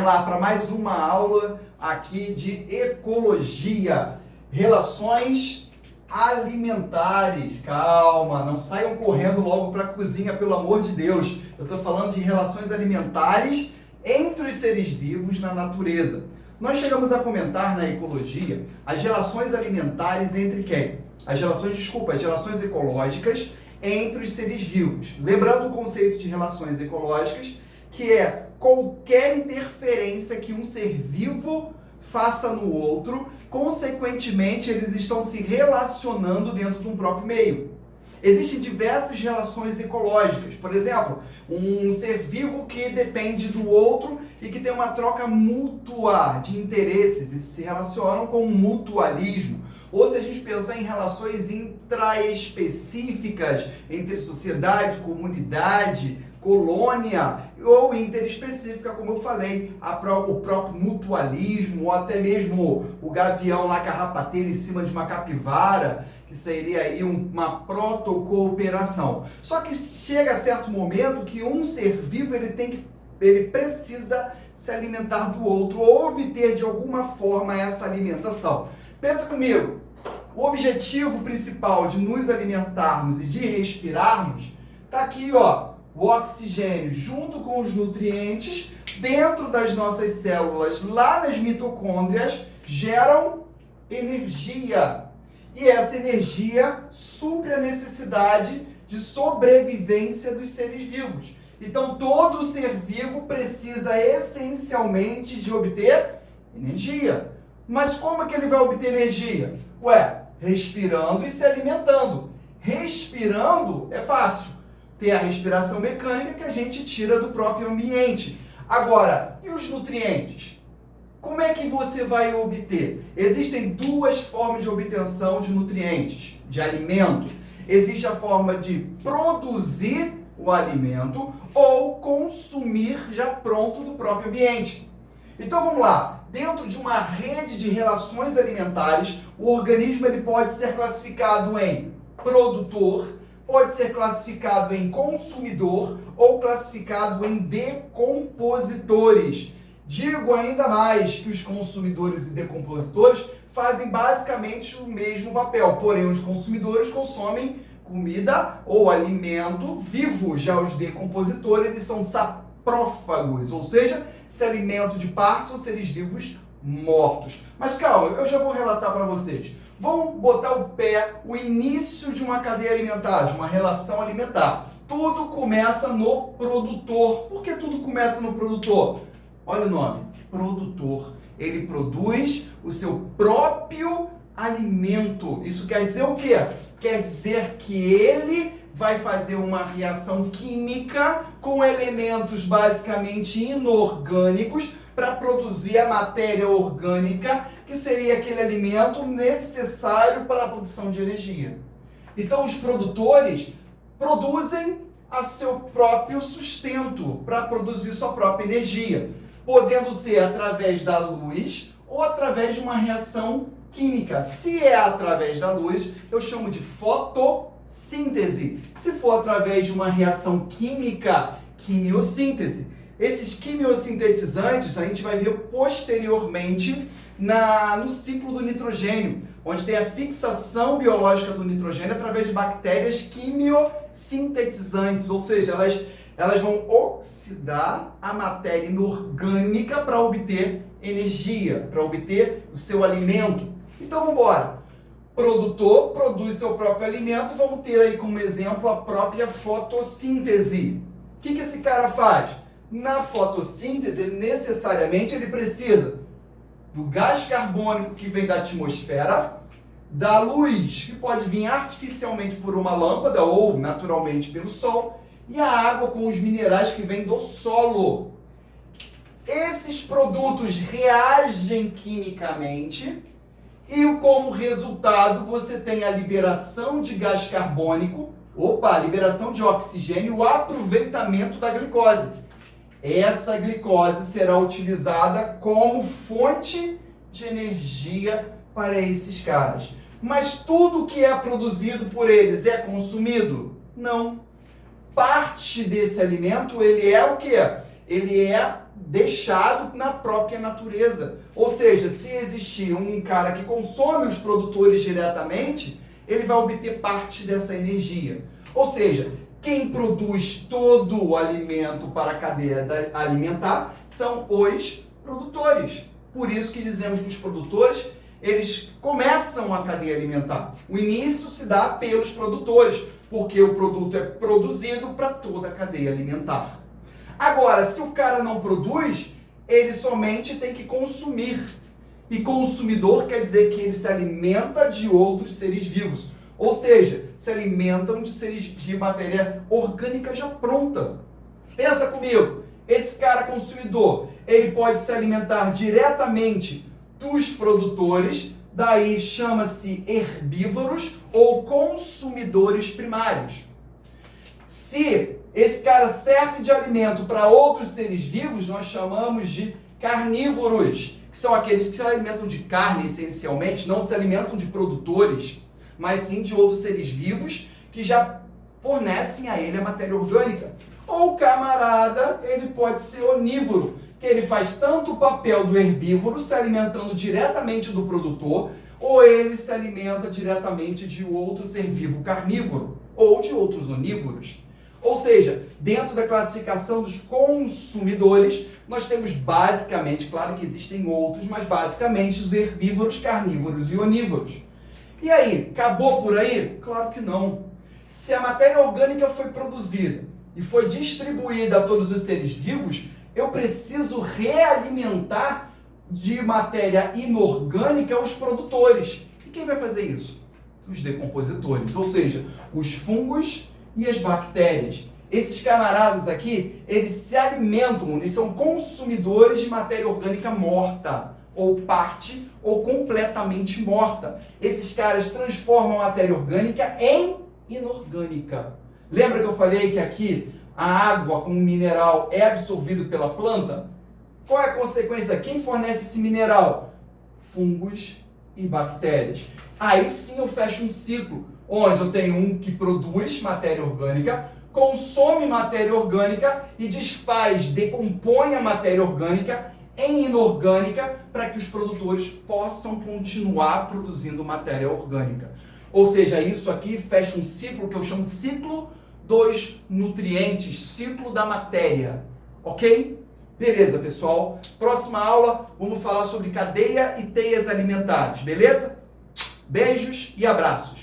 lá para mais uma aula aqui de ecologia, relações alimentares. Calma, não saiam correndo logo para a cozinha, pelo amor de Deus. Eu estou falando de relações alimentares entre os seres vivos na natureza. Nós chegamos a comentar na ecologia as relações alimentares entre quem? As relações ecológicas entre os seres vivos. Lembrando o conceito de relações ecológicas, que é qualquer interferência que um ser vivo faça no outro, consequentemente eles estão se relacionando dentro de um próprio meio. Existem diversas relações ecológicas. Por exemplo, um ser vivo que depende do outro e que tem uma troca mútua de interesses. Isso se relaciona com o mutualismo. Ou se a gente pensar em relações intraespecíficas entre sociedade, comunidade, colônia, ou interespecífica, como eu falei, o próprio mutualismo, ou até mesmo o gavião lá, carrapateiro em cima de uma capivara, que seria aí uma protocooperação. Só que chega a certo momento que um ser vivo ele precisa se alimentar do outro, ou obter de alguma forma essa alimentação. Pensa comigo, o objetivo principal de nos alimentarmos e de respirarmos está aqui, ó, o oxigênio junto com os nutrientes dentro das nossas células, lá nas mitocôndrias, geram energia. E essa energia supre a necessidade de sobrevivência dos seres vivos. Então, todo ser vivo precisa essencialmente de obter energia. Mas como é que ele vai obter energia? Ué, respirando e se alimentando. Respirando é fácil. Tem a respiração mecânica que a gente tira do próprio ambiente. Agora, e os nutrientes? Como é que você vai obter? Existem duas formas de obtenção de nutrientes, de alimento. Existe a forma de produzir o alimento ou consumir já pronto do próprio ambiente. Então vamos lá. Dentro de uma rede de relações alimentares, o organismo ele pode ser classificado em produtor, pode ser classificado em consumidor ou classificado em decompositores. Digo ainda mais que os consumidores e decompositores fazem basicamente o mesmo papel, porém os consumidores consomem comida ou alimento vivo, já os decompositores eles são saprófagos, ou seja, se alimentam de partes ou seres vivos mortos. Mas calma, eu já vou relatar para vocês. Vamos botar o início de uma cadeia alimentar, de uma relação alimentar. Tudo começa no produtor. Por que tudo começa no produtor? Olha o nome, produtor. Ele produz o seu próprio alimento. Isso quer dizer o quê? Quer dizer que ele vai fazer uma reação química com elementos basicamente inorgânicos para produzir a matéria orgânica, que seria aquele alimento necessário para a produção de energia. Então, os produtores produzem a seu próprio sustento para produzir sua própria energia, podendo ser através da luz ou através de uma reação química. Se é através da luz, eu chamo de fotossíntese. Se for através de uma reação química, quimiossíntese. Esses quimiosintetizantes a gente vai ver posteriormente no ciclo do nitrogênio, onde tem a fixação biológica do nitrogênio através de bactérias quimiosintetizantes, ou seja, elas vão oxidar a matéria inorgânica para obter energia, para obter o seu alimento. Então vamos embora. Produtor produz seu próprio alimento, vamos ter aí como exemplo a própria fotossíntese. O que esse cara faz? Na fotossíntese, necessariamente ele precisa do gás carbônico que vem da atmosfera, da luz que pode vir artificialmente por uma lâmpada ou naturalmente pelo sol, e a água com os minerais que vêm do solo. Esses produtos reagem quimicamente e como resultado você tem a liberação de gás carbônico, a liberação de oxigênio e o aproveitamento da glicose. Essa glicose será utilizada como fonte de energia para esses caras. Mas tudo que é produzido por eles é consumido? Não. Parte desse alimento, ele é o quê? Ele é deixado na própria natureza. Ou seja, se existir um cara que consome os produtores diretamente, ele vai obter parte dessa energia. Ou seja, quem produz todo o alimento para a cadeia alimentar são os produtores. Por isso que dizemos que os produtores, eles começam a cadeia alimentar. O início se dá pelos produtores, porque o produto é produzido para toda a cadeia alimentar. Agora, se o cara não produz, ele somente tem que consumir. E consumidor quer dizer que ele se alimenta de outros seres vivos. Ou seja, se alimentam de matéria orgânica já pronta. Pensa comigo, esse cara consumidor, ele pode se alimentar diretamente dos produtores, daí chama-se herbívoros ou consumidores primários. Se esse cara serve de alimento para outros seres vivos, nós chamamos de carnívoros, que são aqueles que se alimentam de carne essencialmente, não se alimentam de produtores, mas sim de outros seres vivos que já fornecem a ele a matéria orgânica. Ou o camarada, ele pode ser onívoro, que ele faz tanto o papel do herbívoro, se alimentando diretamente do produtor, ou ele se alimenta diretamente de outro ser vivo carnívoro, ou de outros onívoros. Ou seja, dentro da classificação dos consumidores, nós temos basicamente, claro que existem outros, mas basicamente os herbívoros, carnívoros e onívoros. E aí, acabou por aí? Claro que não. Se a matéria orgânica foi produzida e foi distribuída a todos os seres vivos, eu preciso realimentar de matéria inorgânica os produtores. E quem vai fazer isso? Os decompositores, ou seja, os fungos e as bactérias. Esses camaradas aqui, eles se alimentam, eles são consumidores de matéria orgânica morta, ou parte, ou completamente morta. Esses caras transformam a matéria orgânica em inorgânica. Lembra que eu falei que aqui a água como mineral é absorvido pela planta? Qual é a consequência? Quem fornece esse mineral? Fungos e bactérias. Aí sim eu fecho um ciclo, onde eu tenho um que produz matéria orgânica, consome matéria orgânica e desfaz, decompõe a matéria orgânica em inorgânica para que os produtores possam continuar produzindo matéria orgânica. Ou seja, isso aqui fecha um ciclo que eu chamo de ciclo dos nutrientes, ciclo da matéria. Ok? Beleza, pessoal? Próxima aula, vamos falar sobre cadeia e teias alimentares, beleza? Beijos e abraços!